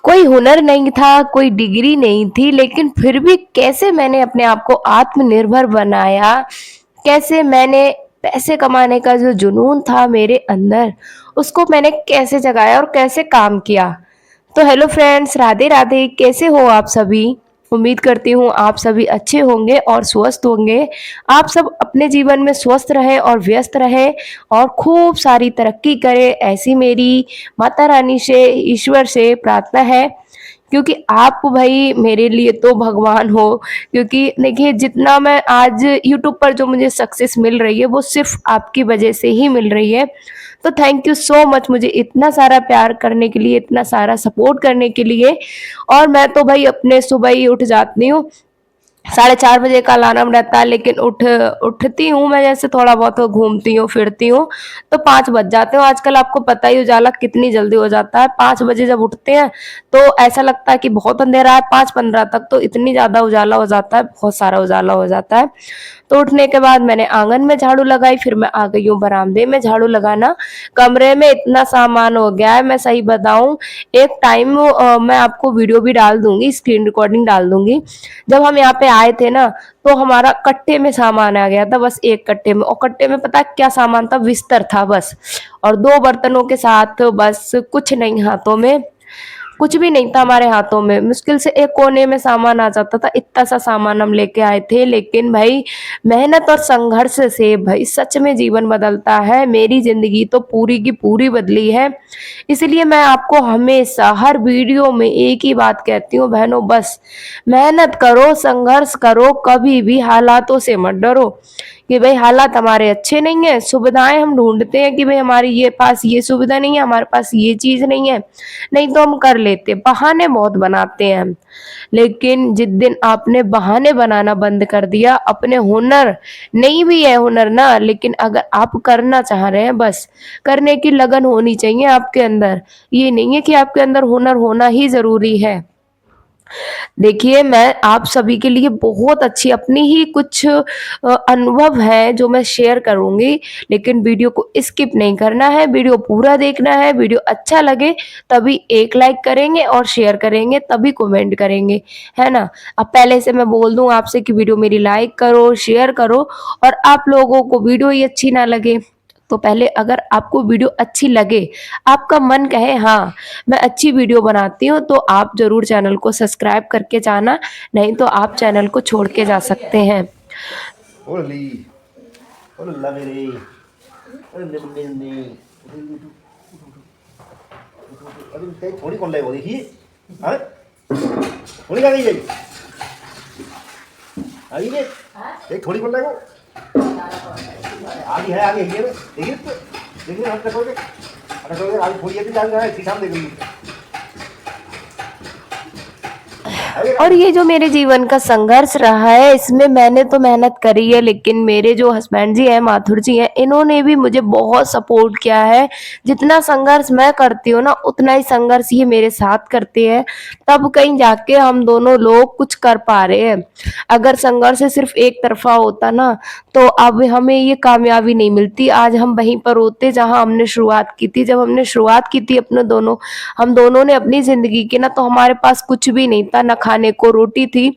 कोई हुनर नहीं था, कोई डिग्री नहीं थी, लेकिन फिर भी कैसे मैंने अपने आप को आत्मनिर्भर बनाया, कैसे मैंने पैसे कमाने का जो जुनून था मेरे अंदर, उसको मैंने कैसे जगाया और कैसे काम किया। तो हेलो फ्रेंड्स, राधे राधे, कैसे हो आप सभी? उम्मीद करती हूँ आप सभी अच्छे होंगे और स्वस्थ होंगे। आप सब अपने जीवन में स्वस्थ रहें और व्यस्त रहें और खूब सारी तरक्की करें, ऐसी मेरी माता रानी से, ईश्वर से प्रार्थना है। क्योंकि आप भाई मेरे लिए तो भगवान हो। क्योंकि देखिए, जितना मैं आज यूट्यूब पर जो मुझे सक्सेस मिल रही है वो सिर्फ आपकी वजह से ही मिल रही है। तो थैंक यू सो मच मुझे इतना सारा प्यार करने के लिए, इतना सारा सपोर्ट करने के लिए। और मैं तो भाई अपने सुबह ही उठ जाती हूँ, 4:30 बजे का अलार्म रहता है, लेकिन उठती हूँ मैं, जैसे थोड़ा बहुत घूमती हूँ फिरती हूँ तो 5 बज जाते हैं। आजकल आपको पता ही उजाला कितनी जल्दी हो जाता है। 5 बजे जब उठते हैं तो ऐसा लगता है कि बहुत अंधेरा है, 5:15 तक तो इतनी ज्यादा उजाला हो जाता है, बहुत सारा उजाला हो जाता है। तो उठने के बाद मैंने आंगन में झाड़ू लगाई, फिर मैं आ गई हूँ बरामदे में झाड़ू लगाना। कमरे में इतना सामान हो गया है, मैं सही बताऊं, एक टाइम मैं आपको वीडियो भी डाल दूंगी, स्क्रीन रिकॉर्डिंग डाल दूंगी। जब हम यहाँ पे आए थे ना, तो हमारा कट्टे में सामान आ गया था, बस एक कट्टे में। और कट्टे में पता है क्या सामान था? बिस्तर था बस, और 2 बर्तनों के साथ, बस कुछ नहीं हाथों में, कुछ भी नहीं था हमारे हाथों में। मुश्किल से एक कोने में सामान आ जाता था, इतना सा सामान हम लेके आए थे। लेकिन भाई मेहनत और संघर्ष से भाई सच में जीवन बदलता है। मेरी जिंदगी तो पूरी की पूरी बदली है। इसलिए मैं आपको हमेशा हर वीडियो में एक ही बात कहती हूँ, बहनों, बस मेहनत करो, संघर्ष करो, कभी भी हालातों से मत डरो। कि भाई हालात हमारे अच्छे नहीं है, सुविधाएं हम ढूंढते हैं कि भाई हमारी ये पास ये सुविधा नहीं है, हमारे पास ये चीज नहीं है, नहीं तो हम कर लेते, बहाने बहुत बनाते हैं हम। लेकिन जिस दिन आपने बहाने बनाना बंद कर दिया, अपने हुनर, नहीं भी है हुनर ना, लेकिन अगर आप करना चाह रहे हैं, बस करने की लगन होनी चाहिए आपके अंदर। ये नहीं है कि आपके अंदर हुनर होना ही जरूरी है। देखिए, मैं आप सभी के लिए बहुत अच्छी अपनी ही कुछ अनुभव है जो मैं शेयर करूंगी। लेकिन वीडियो को स्किप नहीं करना है, वीडियो पूरा देखना है। वीडियो अच्छा लगे तभी एक लाइक करेंगे और शेयर करेंगे, तभी कमेंट करेंगे, है ना? अब पहले से मैं बोल दूं आपसे कि वीडियो मेरी लाइक करो, शेयर करो। और आप लोगों को वीडियो ही अच्छी ना लगे तो पहले, अगर आपको वीडियो अच्छी लगे, आपका मन कहे हाँ मैं अच्छी वीडियो बनाती हूँ, तो आप जरूर चैनल को सब्सक्राइब करके जाना, नहीं तो आप चैनल को छोड़ के जा सकते हैं। Holy, hola lavere, hola बंदे, अरे कहीं थोड़ी कौन लाएगा देखिए, हाँ, थोड़ी क्या गई है, आई ने, एक थोड़ी कौन लाएगा, आगे है ना, देखिए हम टकोगे, आगे थोड़ी है भी जान रहा है, सीधा हम देखेंगे। और ये जो मेरे जीवन का संघर्ष रहा है, इसमें मैंने तो मेहनत करी है, लेकिन मेरे जो हस्बैंड जी हैं, माथुर जी हैं, इन्होंने भी मुझे बहुत सपोर्ट किया है। जितना संघर्ष मैं करती हूँ ना, उतना ही संघर्ष ये मेरे साथ करते हैं। तब कहीं जाके हम दोनों लोग कुछ कर पा रहे हैं। अगर संघर्ष सिर्फ एक तरफा होता ना, तो अब हमें ये कामयाबी नहीं मिलती। आज हम वहीं पर होते जहां हमने शुरुआत की थी। जब हमने शुरुआत की थी अपने दोनों, हम दोनों ने अपनी जिंदगी की ना, तो हमारे पास कुछ भी नहीं था, ना खाने को रोटी थी,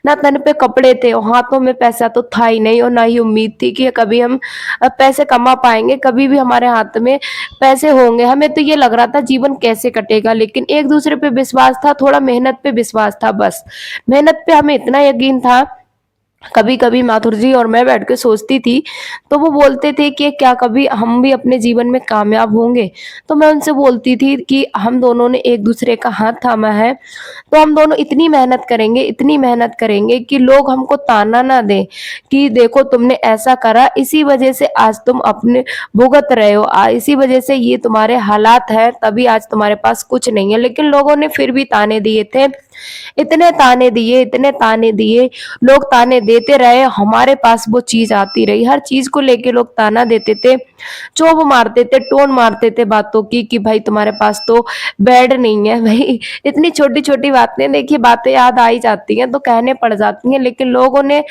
ना तन पे कपड़े थे, और हाथों में पैसा तो था ही नहीं, और ना ही उम्मीद थी कि कभी हम पैसे कमा पाएंगे, कभी भी हमारे हाथ में पैसे होंगे। हमें तो ये लग रहा था जीवन कैसे कटेगा, लेकिन एक दूसरे पे विश्वास था, थोड़ा मेहनत पे विश्वास था, बस मेहनत पे हमें इतना यकीन था। कभी कभी माथुर जी और मैं बैठ के सोचती थी, तो वो बोलते थे कि क्या कभी हम भी अपने जीवन में कामयाब होंगे? तो मैं उनसे बोलती थी कि हम दोनों ने एक दूसरे का हाथ थामा है, तो हम दोनों इतनी मेहनत करेंगे, इतनी मेहनत करेंगे कि लोग हमको ताना ना दें कि देखो तुमने ऐसा करा, इसी वजह से आज तुम अपने भुगत रहे हो, इसी वजह से ये तुम्हारे हालात है, तभी आज तुम्हारे पास कुछ नहीं है। लेकिन लोगों ने फिर भी ताने दिए थे, इतने ताने दिए, इतने ताने दिए, लोग ताने देते रहे, हमारे पास वो चीज आती रही। हर चीज को लेके लोग ताना देते थे, चोब मारते थे, टोन मारते थे बातों की कि भाई तुम्हारे पास तो बेड नहीं है। भाई इतनी छोटी छोटी बातें, देखिए बातें याद आ ही जाती हैं तो कहने पड़ जाती हैं। लेकिन लोगों ने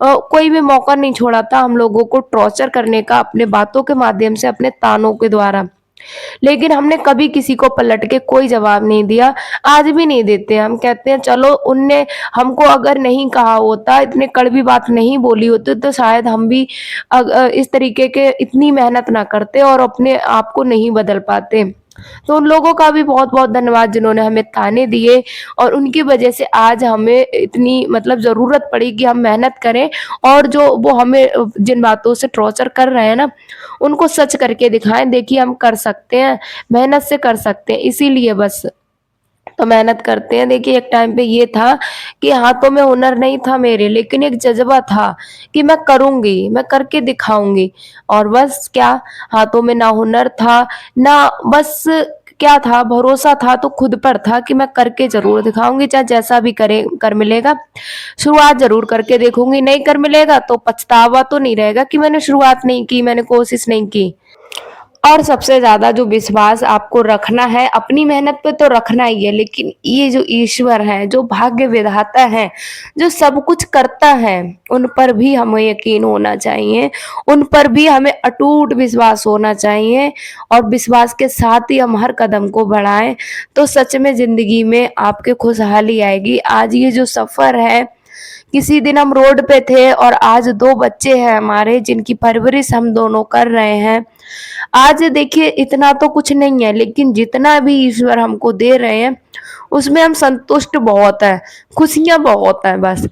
कोई भी मौका नहीं छोड़ा था हम लोगों को टॉर्चर करने का, अपने बातों के माध्यम से, अपने तानों के द्वारा। लेकिन हमने कभी किसी को पलट के कोई जवाब नहीं दिया, आज भी नहीं देते। हम कहते हैं चलो उनने हमको अगर नहीं कहा होता, इतने कड़वी बात नहीं बोली होती तो शायद हम भी इस तरीके के इतनी मेहनत ना करते और अपने आप को नहीं बदल पाते। तो उन लोगों का भी बहुत-बहुत धन्यवाद जिन्होंने हमें ताने दिए और उनकी वजह से आज हमें इतनी मतलब ज़रूरत पड़ी कि हम मेहनत करें और जो वो हमें जिन बातों से टॉर्चर कर रहे हैं ना, उनको सच करके दिखाएँ, देखिए हम कर सकते हैं, मेहनत से कर सकते हैं, इसीलिए बस तो मेहनत करते हैं। देखिए एक टाइम पे ये था कि हाथों में हुनर नहीं था मेरे, लेकिन एक जज़्बा था कि मैं करूँगी, मैं करके दिखाऊँगी और बस क्या हाथों में ना हुनर था, ना बस क्या था भरोसा था तो खुद पर था कि मैं करके ज़रूर दिखाऊँगी, चाहे जैसा भी कर मिलेगा। शुरुआत ज़रूर करके देखूँगी, नहीं कर मिलेगा तो पछतावा तो नहीं रहेगा कि मैंने शुरुआत नहीं की, मैंने कोशिश नहीं की। और सबसे ज़्यादा जो विश्वास आपको रखना है, अपनी मेहनत पे तो रखना ही है, लेकिन ये जो ईश्वर है, जो भाग्य विधाता है, जो सब कुछ करता है, उन पर भी हमें यकीन होना चाहिए, उन पर भी हमें अटूट विश्वास होना चाहिए और विश्वास के साथ ही हम हर कदम को बढ़ाएँ, तो सच में ज़िंदगी में आपके खुशहाली आएगी। आज ये जो सफ़र है, किसी दिन हम रोड पे थे और आज 2 बच्चे हैं हमारे जिनकी परवरिश हम दोनों कर रहे हैं। आज देखिए इतना तो कुछ नहीं है, लेकिन जितना भी ईश्वर हमको दे रहे हैं, उसमें हम संतुष्ट बहुत हैं, खुशियाँ बहुत हैं बस।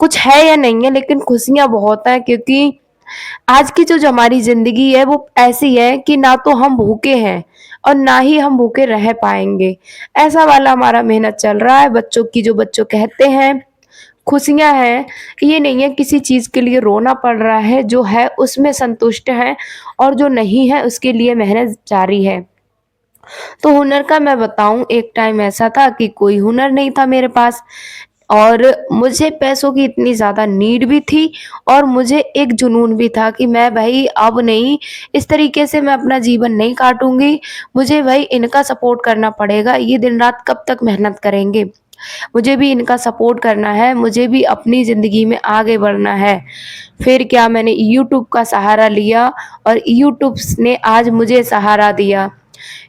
कुछ है या नहीं है लेकिन खुशियाँ बहुत हैं क्योंकि आज की जो हमारी ज़िंदगी है वो ऐसी है कि ना तो हम भूखे हैं और ना ही हम भूखे रह पाएँगे। ऐसा वाला हमारा मेहनत चल रहा है, बच्चों की जो बच्चों कहते हैं खुशियाँ हैं, ये नहीं है किसी चीज़ के लिए रोना पड़ रहा है, जो है उसमें संतुष्ट हैं और जो नहीं है उसके लिए मेहनत जारी है। तो हुनर का मैं बताऊँ एक टाइम ऐसा था कि कोई हुनर नहीं था मेरे पास और मुझे पैसों की इतनी ज़्यादा नीड भी थी और मुझे एक जुनून भी था कि मैं भई अब नहीं, इस तरीके से मैं अपना जीवन नहीं काटूँगी, मुझे भई इनका सपोर्ट करना पड़ेगा, ये दिन-रात कब तक मेहनत करेंगे। मुझे भी इनका सपोर्ट करना है, मुझे भी अपनी ज़िंदगी में आगे बढ़ना है। फिर क्या मैंने यूट्यूब का सहारा लिया और यूट्यूब ने आज मुझे सहारा दिया।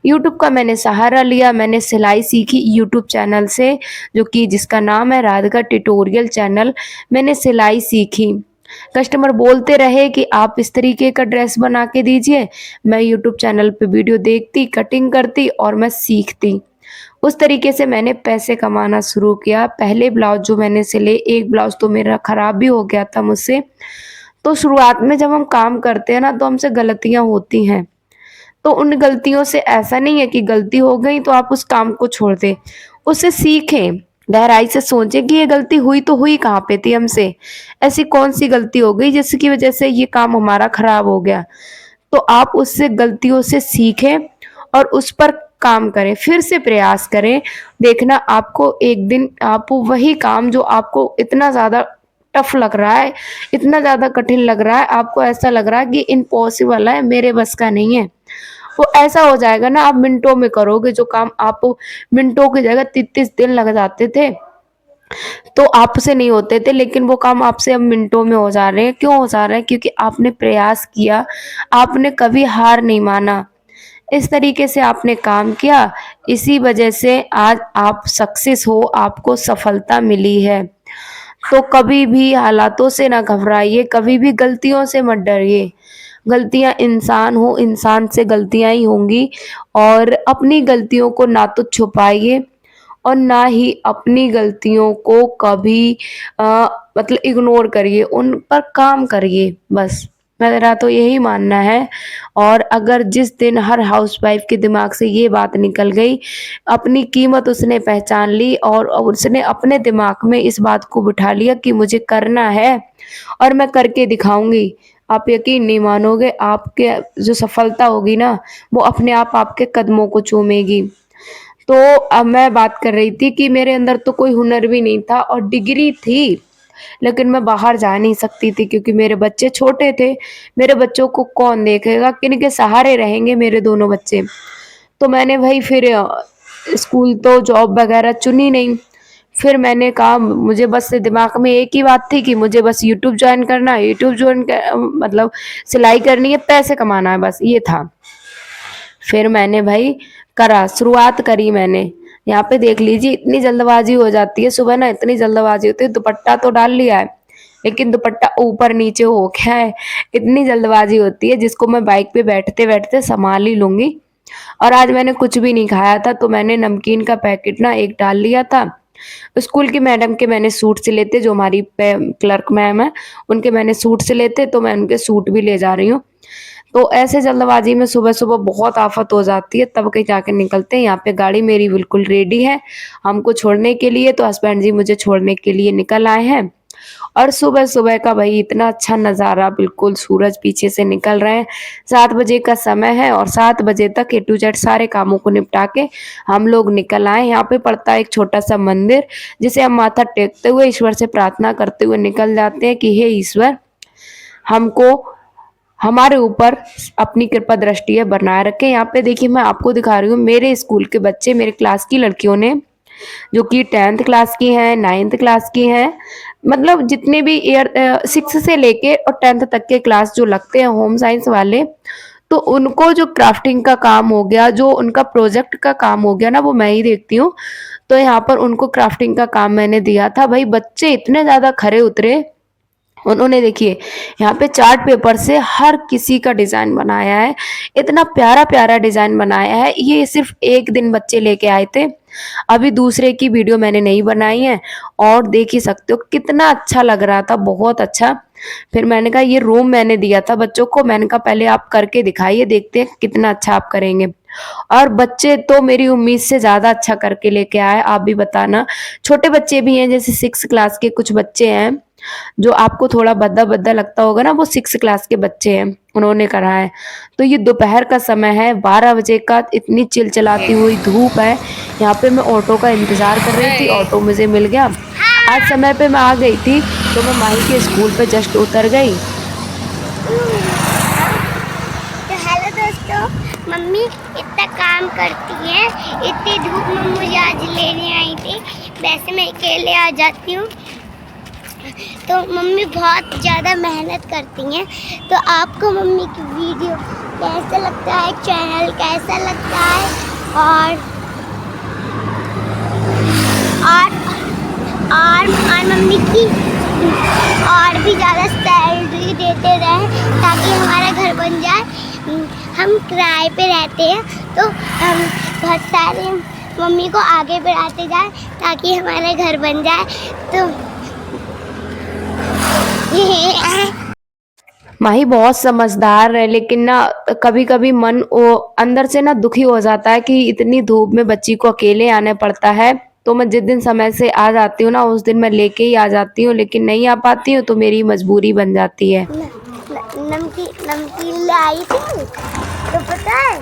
यूट्यूब का मैंने सहारा लिया, मैंने सिलाई सीखी यूट्यूब चैनल से जो कि जिसका नाम है राधिका ट्यूटोरियल चैनल, मैंने सिलाई सीखी। कस्टमर बोलते रहे कि आप इस तरीके का ड्रेस बना के दीजिए, मैं यूट्यूब चैनल पे वीडियो देखती, कटिंग करती और मैं सीखती। उस तरीके से मैंने पैसे कमाना शुरू किया। पहले ब्लाउज़ जो मैंने सिले, एक ब्लाउज़ तो मेरा खराब भी हो गया था मुझसे। तो शुरुआत में जब हम काम करते हैं ना तो हमसे गलतियाँ होती हैं। तो उन गलतियों से ऐसा नहीं है कि गलती हो गई तो आप उस काम को छोड़ दें। उससे सीखें, गहराई से सोचें कि ये गलती हुई तो हुई कहाँ पे थी हमसे? ऐसी कौन-सी गलती हो गई जिसकी वज़ह से ये काम हमारा खराब हो गया? तो आप उससे गलतियों से सीखें और उस पर काम करें, फिर से प्रयास करें। देखना आपको एक दिन आप वही काम जो आपको इतना ज़्यादा टफ़ लग रहा है, इतना ज़्यादा कठिन लग रहा है, आपको ऐसा लग रहा है कि इम्पॉसिबल है, मेरे बस का नहीं है। वो ऐसा हो जाएगा ना आप मिनटों में करोगे जो काम आप मिनटों की जगह 33 दिन लग जाते थे, तो आपसे नहीं होते थे लेकिन वो काम आपसे अब मिनटों में हो जा रहे हैं। क्यों हो जा रहे हैं? क्योंकि आपने प्रयास किया, आपने कभी हार नहीं माना। इस तरीके से आपने काम किया, इसी वजह से आज आप सक्सेस हो, आपको सफलता मिली है। तो कभी भी हालातों से ना घबराइए, कभी भी गलतियों से मत डरिए। गलतियाँ इंसान हो, इंसान से गलतियाँ ही होंगी और अपनी गलतियों को ना तो छुपाइए और ना ही अपनी गलतियों को कभी मतलब इग्नोर करिए, उन पर काम करिए बस। मेरा तो यही मानना है और अगर जिस दिन हर हाउसवाइफ़ के दिमाग से ये बात निकल गई, अपनी कीमत उसने पहचान ली और उसने अपने दिमाग में इस बात को बिठा लिया कि मुझे करना है और मैं करके दिखाऊँगी। आप यकीन नहीं मानोगे, आपके जो सफलता होगी ना, वो अपने आप आपके कदमों को चूमेगी। तो अब मैं बात कर रही थी कि मेरे अंदर तो कोई हुनर भी नहीं था और डिग्री थी, लेकिन मैं बाहर जा नहीं सकती थी क्योंकि मेरे बच्चे छोटे थे। मेरे बच्चों को कौन देखेगा? किनके सहारे रहेंगे मेरे दोनों बच्चे? तो मैंने भई फिर स्कूल तो जॉब वगैरह चुनी नहीं। फिर मैंने कहा मुझे बस दिमाग में एक ही बात थी कि मुझे बस यूट्यूब जॉइन करना है, यूट्यूब जॉइन मतलब सिलाई करनी है, पैसे कमाना है बस ये था। फिर मैंने भाई शुरुआत करी मैंने। यहाँ पे देख लीजिए इतनी जल्दबाजी हो जाती है सुबह ना, इतनी जल्दबाजी होती है। दुपट्टा तो डाल लिया है लेकिन दुपट्टा ऊपर नीचे हो गया है, इतनी जल्दबाजी होती है जिसको मैं बाइक पे बैठते बैठते संभाल ही लूंगी। और आज मैंने कुछ भी नहीं खाया था तो मैंने नमकीन का पैकेट ना एक डाल लिया था। स्कूल की मैडम के मैंने सूट सिले थे, जो हमारी क्लर्क मैम है उनके मैंने सूट सिले थे, तो मैं उनके सूट भी ले जा रही हूँ। तो ऐसे जल्दबाजी में सुबह सुबह बहुत आफत हो जाती है, तब कहीं जाके निकलते हैं। यहाँ पे गाड़ी मेरी बिल्कुल रेडी है हमको छोड़ने के लिए, तो हस्बैंड जी मुझे छोड़ने के लिए निकल आए हैं। और सुबह सुबह का भाई इतना अच्छा नज़ारा, बिल्कुल सूरज पीछे से निकल रहे हैं। 7 बजे का समय है और 7 बजे तक A to Z सारे कामों को निपटा के हम लोग निकल आए। यहाँ पे पड़ता है एक छोटा सा मंदिर, जिसे हम माथा टेकते हुए ईश्वर से प्रार्थना करते हुए निकल जाते हैं कि हे ईश्वर, हमको हमारे ऊपर अपनी कृपा दृष्टि है बनाए रखें। यहाँ पे देखिए मैं आपको दिखा रही हूँ, मेरे स्कूल के बच्चे, मेरे क्लास की लड़कियों ने, जो कि 10th क्लास की हैं, 9th क्लास की हैं, मतलब जितने भी 6 से लेके और 10th तक के क्लास जो लगते हैं होम साइंस वाले, तो उनको जो क्राफ्टिंग का काम हो गया, जो उनका प्रोजेक्ट का काम हो गया ना, वो मैं ही देखती हूँ। तो यहाँ पर उनको क्राफ्टिंग का काम मैंने दिया था। भाई बच्चे इतने ज़्यादा खरे उतरे, उन्होंने देखिए यहाँ पे चार्ट पेपर से हर किसी का डिज़ाइन बनाया है, इतना प्यारा प्यारा डिज़ाइन बनाया है। ये सिर्फ एक दिन बच्चे लेके आए थे, अभी दूसरे की वीडियो मैंने नहीं बनाई है और देख ही सकते हो कितना अच्छा लग रहा था, बहुत अच्छा। फिर मैंने कहा ये रूम मैंने दिया था बच्चों को, मैंने कहा पहले आप करके दिखाइए, देखते हैं कितना अच्छा आप करेंगे। और बच्चे तो मेरी उम्मीद से ज़्यादा अच्छा करके लेके आए। आप भी बताना, छोटे बच्चे भी हैं, जैसे 6 क्लास के कुछ बच्चे हैं जो आपको थोड़ा भद्दा भद्दा लगता होगा ना, वो 6 क्लास के बच्चे हैं, उन्होंने करा है। तो ये दोपहर का समय है, 12 बजे का, इतनी चिलचिलाती हुई धूप है। यहाँ पे मैं ऑटो का इंतजार कर रही थी, ऑटो मुझे मिल गया। आज समय पे मैं आ गई थी, तो मैं माही के स्कूल पे जस्ट उतर गई। तो हेलो दोस्तों, मम्मी इतना काम करती है, इतनी धूप में मुझे आज लेने आई थी। वैसे मैं अकेले आ जाती हूँ, तो मम्मी बहुत ज़्यादा मेहनत करती हैं। तो आपको मम्मी की वीडियो कैसा लगता है, चैनल कैसा लगता है, और मम्मी की और भी ज़्यादा सैलरी देते रहें ताकि हमारा घर बन जाए। हम किराए पे रहते हैं, तो हम बहुत सारे मम्मी को आगे बढ़ाते जाए ताकि हमारा घर बन जाए। तो माही बहुत समझदार है, लेकिन ना कभी कभी मन अंदर से ना दुखी हो जाता है कि इतनी धूप में बच्ची को अकेले आने पड़ता है। तो मैं जिस दिन समय से आ जाती हूँ ना, उस दिन मैं लेके ही आ जाती हूँ, लेकिन नहीं आ पाती हूँ तो मेरी मजबूरी बन जाती है। नमकीन लाई थी, तो पता है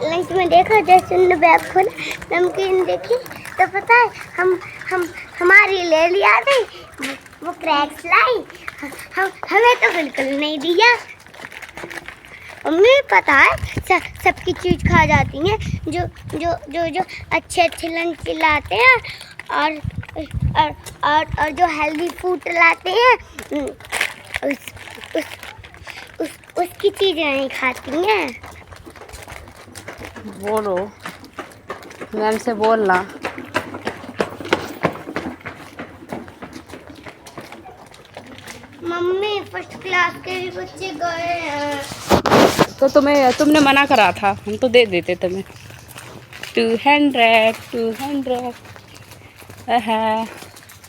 लंच में देखा, जैसे उन्होंने बैग खोला, नमकीन देखी, तो पता है हम हमारी ले लिया थी, वो क्रैक्स लाई, हमें तो बिल्कुल नहीं दिया। मम्मी पता है सबकी चीज़ खा जाती हैं, जो जो जो जो अच्छे अच्छे लंच लाते हैं और जो हेल्दी फूड लाते हैं, उसकी चीज़ें नहीं खाती हैं। बोलो, मैम से बोलना। मम्मी फर्स्ट क्लास के भी बच्चे गए हैं, तो तुमने मना करा था, हम तो दे देते तुम्हें। 200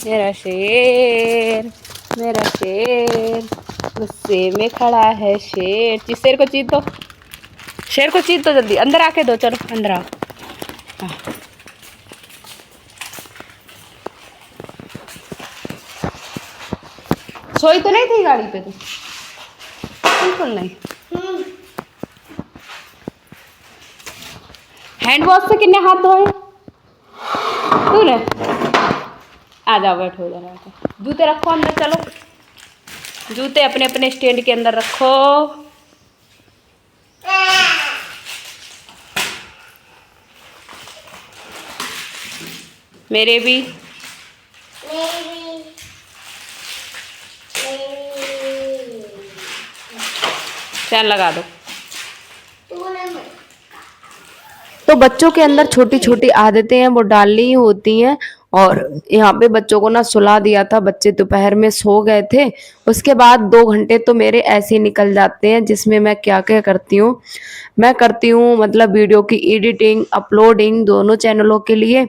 मेरा शेर, मेरा शेर गुस्से में खड़ा है शेर। शेर को चीर दो, शेर को चीर दो, जल्दी अंदर आके दो, चलो अंदर आओ। हाँ। सोई तो नहीं थी गाड़ी पे? तो बिल्कुल नहीं। हैंड वॉश से कितने हाथ धोए तूने? आ जाओ, बैठो इधर आके। जूते रखो अंदर, चलो जूते अपने अपने स्टैंड के अंदर रखो। मेरे भी। चैन लगा दो। तो बच्चों के अंदर छोटी छोटी आदतें हैं वो डालनी ही होती हैं। और यहाँ पे बच्चों को ना सुला दिया था, बच्चे दोपहर में सो गए थे। उसके बाद 2 घंटे तो मेरे ऐसे ही निकल जाते हैं, जिसमें मैं क्या क्या करती हूँ। मैं करती हूँ मतलब वीडियो की एडिटिंग, अपलोडिंग दोनों चैनलों के लिए।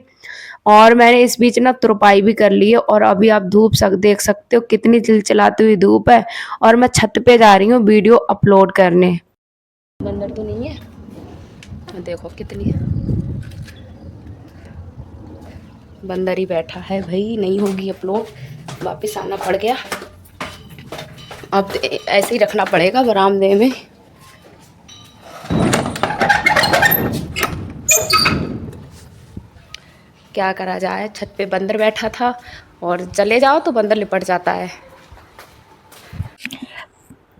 और मैंने इस बीच ना तुरपाई भी कर ली है। और अभी आप धूप देख सकते हो कितनी चिलचिलाती हुई धूप है। और मैं छत पे जा रही हूँ वीडियो अपलोड करने। बंदर तो नहीं है, देखो कितनी है, बंदर ही बैठा है भाई। नहीं होगी अपलोड, वापस आना पड़ गया। अब ऐसे ही रखना पड़ेगा बरामदे में। क्या करा जाए, छत पे बंदर बैठा था और चले जाओ तो बंदर लिपट जाता है।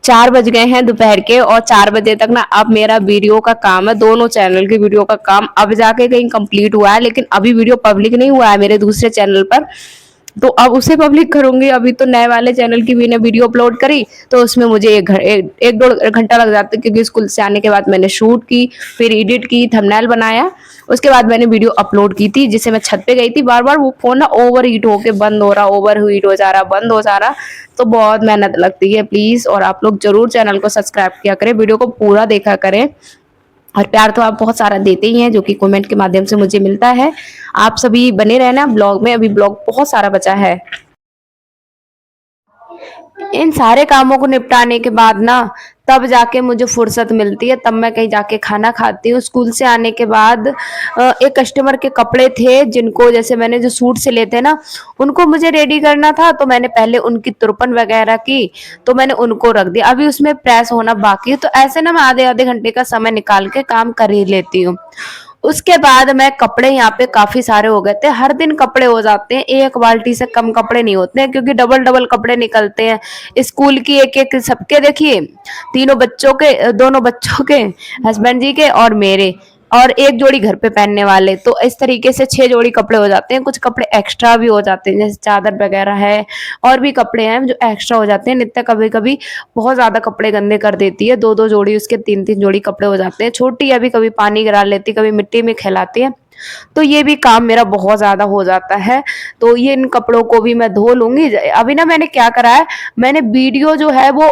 4 बज गए हैं दोपहर के, और 4 बजे तक ना अब मेरा वीडियो का काम है, दोनों चैनल के वीडियो का काम अब जाके कहीं कंप्लीट हुआ है। लेकिन अभी वीडियो पब्लिक नहीं हुआ है मेरे दूसरे चैनल पर, तो अब उसे पब्लिक करूंगी। अभी तो नए वाले चैनल की मैंने वीडियो अपलोड करी, तो उसमें मुझे एक 1-1.5 घंटा लग जाता है, क्योंकि स्कूल से आने के बाद मैंने शूट की, फिर एडिट की, थंबनेल बनाया, उसके बाद मैंने वीडियो अपलोड की थी। जिसे मैं छत पे गई थी, बार बार वो फोन ना ओवर हीट होके बंद हो रहा, ओवर हीट हो जा रहा, बंद हो जा रहा। तो बहुत मेहनत लगती है प्लीज। और आप लोग जरूर चैनल को सब्सक्राइब किया करें, वीडियो को पूरा देखा करें। और प्यार तो आप बहुत सारा देते ही हैं, जो कि कमेंट के माध्यम से मुझे मिलता है। आप सभी बने रहना ब्लॉग में, अभी ब्लॉग बहुत सारा बचा है। इन सारे कामों को निपटाने के बाद ना तब जाके मुझे फुर्सत मिलती है, तब मैं कहीं जाके खाना खाती हूँ। स्कूल से आने के बाद एक कस्टमर के कपड़े थे, जिनको जैसे मैंने जो सूट सिले थे ना, उनको मुझे रेडी करना था। तो मैंने पहले उनकी तुरपन वगैरह की, तो मैंने उनको रख दिया। अभी उसमें प्रेस होना बाकी है, तो ऐसे ना मैं आधे आधे घंटे का समय निकाल के काम कर ही लेती हूँ। उसके बाद मैं कपड़े, यहाँ पे काफी सारे हो गए थे, हर दिन कपड़े हो जाते हैं, एक बाल्टी से कम कपड़े नहीं होते हैं, क्योंकि डबल डबल कपड़े निकलते हैं। स्कूल की एक एक सबके देखिए, तीनों बच्चों के, दोनों बच्चों के, हस्बैंड जी के और मेरे, और एक जोड़ी घर पे पहनने वाले। तो इस तरीके से 6 जोड़ी कपड़े हो जाते हैं। कुछ कपड़े एक्स्ट्रा भी हो जाते हैं, जैसे चादर वगैरह है, और भी कपड़े हैं जो एक्स्ट्रा हो जाते हैं। नित्य कभी कभी बहुत ज्यादा कपड़े गंदे कर देती है, 2-2 जोड़ी, उसके 3-3 जोड़ी कपड़े हो जाते हैं। छोटी अभी कभी पानी गिरा लेती, कभी मिट्टी में खिलाती है, तो ये भी काम मेरा बहुत ज्यादा हो जाता है। तो ये इन कपड़ों को भी मैं धो लूंगी। अभी ना मैंने क्या करा है, मैंने वीडियो जो है वो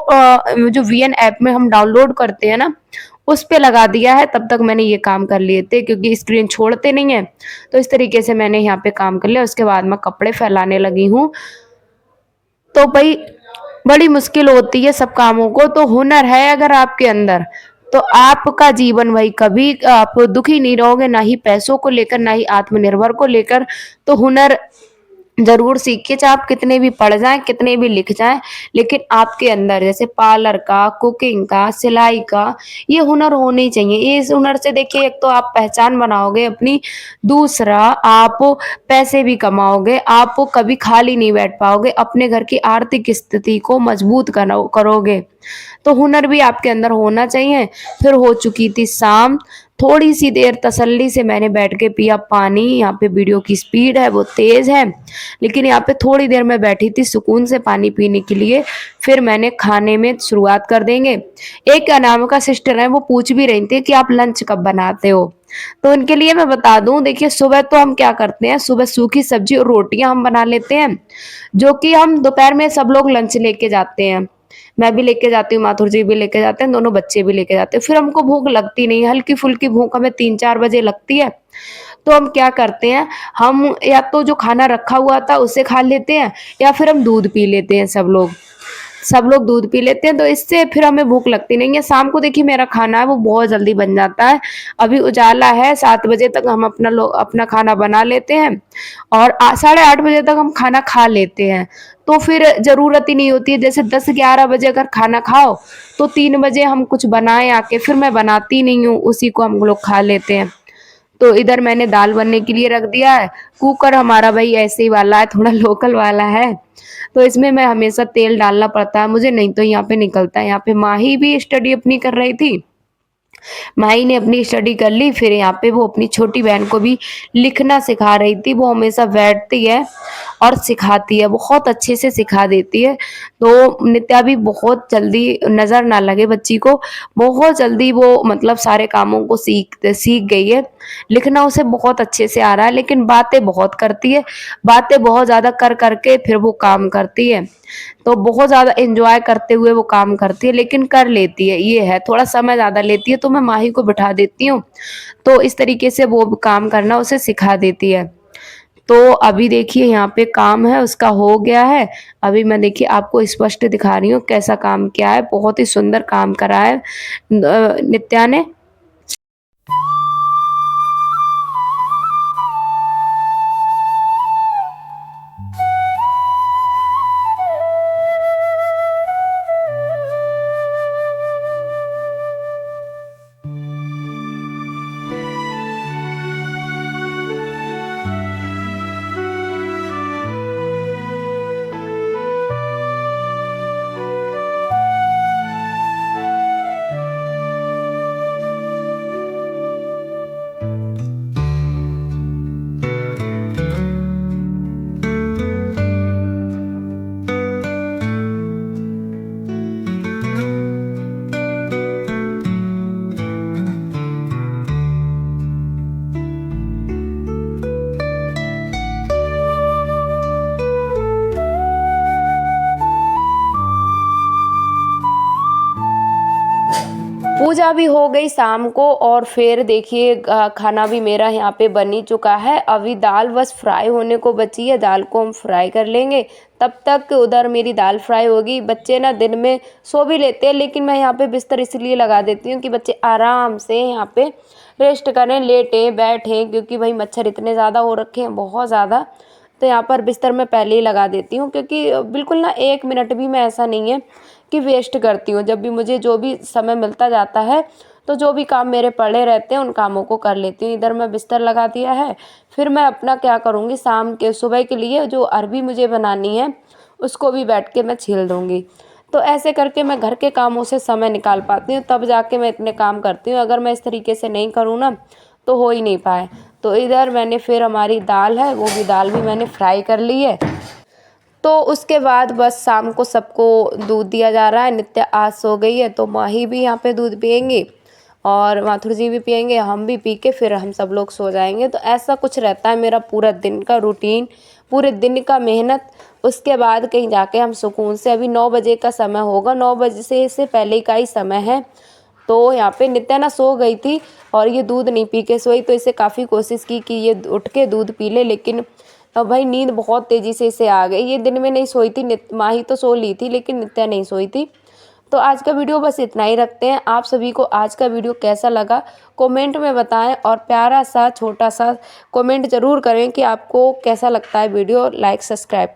जो वीएन ऐप में हम डाउनलोड करते हैं ना, उस पे लगा दिया है। तब तक मैंने ये काम कर लिए थे, क्योंकि स्क्रीन छोड़ते नहीं है। तो इस तरीके से मैंने यहाँ पे काम कर लिया। उसके बाद मैं कपड़े फैलाने लगी हूँ। तो भाई बड़ी मुश्किल होती है सब कामों को। तो हुनर है अगर आपके अंदर, तो आपका जीवन भाई कभी आप दुखी नहीं रहोगे, ना ही पैसों को लेकर, ना ही आत्मनिर्भर को लेकर। तो हुनर जरूर सीखिए, चाहे आप कितने भी पढ़ जाएं, कितने भी लिख जाएं, लेकिन आपके अंदर जैसे पार्लर का, कुकिंग का, सिलाई का, ये हुनर होने ही चाहिए। ये इस हुनर से देखिए, एक तो आप पहचान बनाओगे अपनी, दूसरा आप पैसे भी कमाओगे, आप कभी खाली नहीं बैठ पाओगे, अपने घर की आर्थिक स्थिति को मजबूत करोगे। तो हुनर भी आपके अंदर होना चाहिए। फिर हो चुकी थी शाम, थोड़ी सी देर तसल्ली से मैंने बैठ के पिया पानी। यहाँ पे वीडियो की स्पीड है वो तेज है, लेकिन यहाँ पे थोड़ी देर मैं बैठी थी सुकून से पानी पीने के लिए। फिर मैंने खाने में शुरुआत कर देंगे। एक अनामिका सिस्टर है, वो पूछ भी रही थी कि आप लंच कब बनाते हो। तो उनके लिए मैं बता दूं, देखिए सुबह तो हम क्या करते हैं, सुबह सूखी सब्जी और रोटियां हम बना लेते हैं, जो कि हम दोपहर में सब लोग लंच लेके जाते हैं। मैं भी लेके जाती हूँ, माथुर जी भी लेके जाते हैं, दोनों बच्चे भी लेके जाते हैं। फिर हमको भूख लगती नहीं, हल्की फुल्की भूख हमें 3-4 बजे लगती है। तो हम क्या करते हैं, हम या तो जो खाना रखा हुआ था उसे खा लेते हैं, या फिर हम दूध पी लेते हैं। सब लोग दूध पी लेते हैं, तो इससे फिर हमें भूख लगती नहीं है। शाम को देखिए मेरा खाना है वो बहुत जल्दी बन जाता है। अभी उजाला है, 7 बजे तक हम अपना खाना बना लेते हैं, और 8:30 बजे तक हम खाना खा लेते हैं। तो फिर जरूरत ही नहीं होती है, जैसे 10-11 बजे अगर खाना खाओ, तो 3 बजे हम कुछ बनाए आके, फिर मैं बनाती नहीं हूँ, उसी को हम लोग खा लेते हैं। तो इधर मैंने दाल बनने के लिए रख दिया है। कुकर हमारा भाई ऐसे ही वाला है, थोड़ा लोकल वाला है, तो इसमें मैं हमेशा तेल डालना पड़ता है मुझे, नहीं तो यहाँ पे निकलता है। यहाँ पे माही भी स्टडी अपनी कर रही थी, माही ने अपनी स्टडी कर ली, फिर यहाँ पे वो अपनी छोटी बहन को भी लिखना सिखा रही थी। वो हमेशा बैठती है और सिखाती है, बहुत अच्छे से सिखा देती है। तो नित्या भी बहुत जल्दी, नज़र ना लगे बच्ची को, बहुत जल्दी वो मतलब सारे कामों को सीख गई है। लिखना उसे बहुत अच्छे से आ रहा है, लेकिन बातें बहुत करती है, बातें बहुत ज़्यादा कर के फिर वो काम करती है। तो बहुत ज़्यादा एन्जॉय करते हुए वो काम करती है, लेकिन कर लेती है, ये है। थोड़ा समय ज़्यादा लेती है, तो मैं माही को बिठा देती हूँ, तो इस तरीके से वो काम करना उसे सिखा देती है। तो अभी देखिए यहाँ पे काम है उसका हो गया है। अभी मैं देखिए आपको स्पष्ट दिखा रही हूँ कैसा काम किया है, बहुत ही सुंदर काम करा है नित्या ने। पूजा भी हो गई शाम को, और फिर देखिए खाना भी मेरा यहाँ पे बन ही चुका है। अभी दाल बस फ्राई होने को बची है, दाल को हम फ्राई कर लेंगे। तब तक उधर मेरी दाल फ्राई होगी। बच्चे ना दिन में सो भी लेते हैं, लेकिन मैं यहाँ पे बिस्तर इसलिए लगा देती हूँ कि बच्चे आराम से यहाँ पे रेस्ट करें, लेटें बैठें, क्योंकि भाई मच्छर इतने ज़्यादा हो रखे हैं, बहुत ज़्यादा। तो यहाँ पर बिस्तर मैं पहले ही लगा देती हूँ, क्योंकि बिल्कुल ना 1 मिनट भी मैं ऐसा नहीं है कि वेस्ट करती हूँ। जब भी मुझे जो भी समय मिलता जाता है, तो जो भी काम मेरे पड़े रहते हैं उन कामों को कर लेती हूँ। इधर मैं बिस्तर लगा दिया है, फिर मैं अपना क्या करूँगी, सुबह के लिए जो अरबी मुझे बनानी है उसको भी बैठ के मैं छील दूँगी। तो ऐसे करके मैं घर के कामों से समय निकाल पाती हूँ, तब जाके मैं इतने काम करती हूँ। अगर मैं इस तरीके से नहीं करूँ ना, तो हो ही नहीं पाए। तो इधर मैंने फिर हमारी दाल है, वो भी दाल भी मैंने फ्राई कर ली है। तो उसके बाद बस शाम को सबको दूध दिया जा रहा है। नित्या आज सो गई है, तो माही भी यहाँ पे दूध पियेंगी और माथुर जी भी पियेंगे, हम भी पी के फिर हम सब लोग सो जाएंगे। तो ऐसा कुछ रहता है मेरा पूरा दिन का रूटीन, पूरे दिन का मेहनत। उसके बाद कहीं जाके हम सुकून से, अभी 9 बजे का समय होगा, 9 बजे से पहले का ही समय है। तो यहाँ पे नित्या ना सो गई थी और ये दूध नहीं पी के सोई, तो इसे काफ़ी कोशिश की कि ये उठ के दूध पी ले, लेकिन भाई नींद बहुत तेज़ी से इसे आ गई। ये दिन में नहीं सोई थी, माही तो सो ली थी, लेकिन नित्या नहीं सोई थी। तो आज का वीडियो बस इतना ही रखते हैं। आप सभी को आज का वीडियो कैसा लगा कमेंट में बताएं, और प्यारा सा छोटा सा कमेंट ज़रूर करें कि आपको कैसा लगता है वीडियो। Like subscribe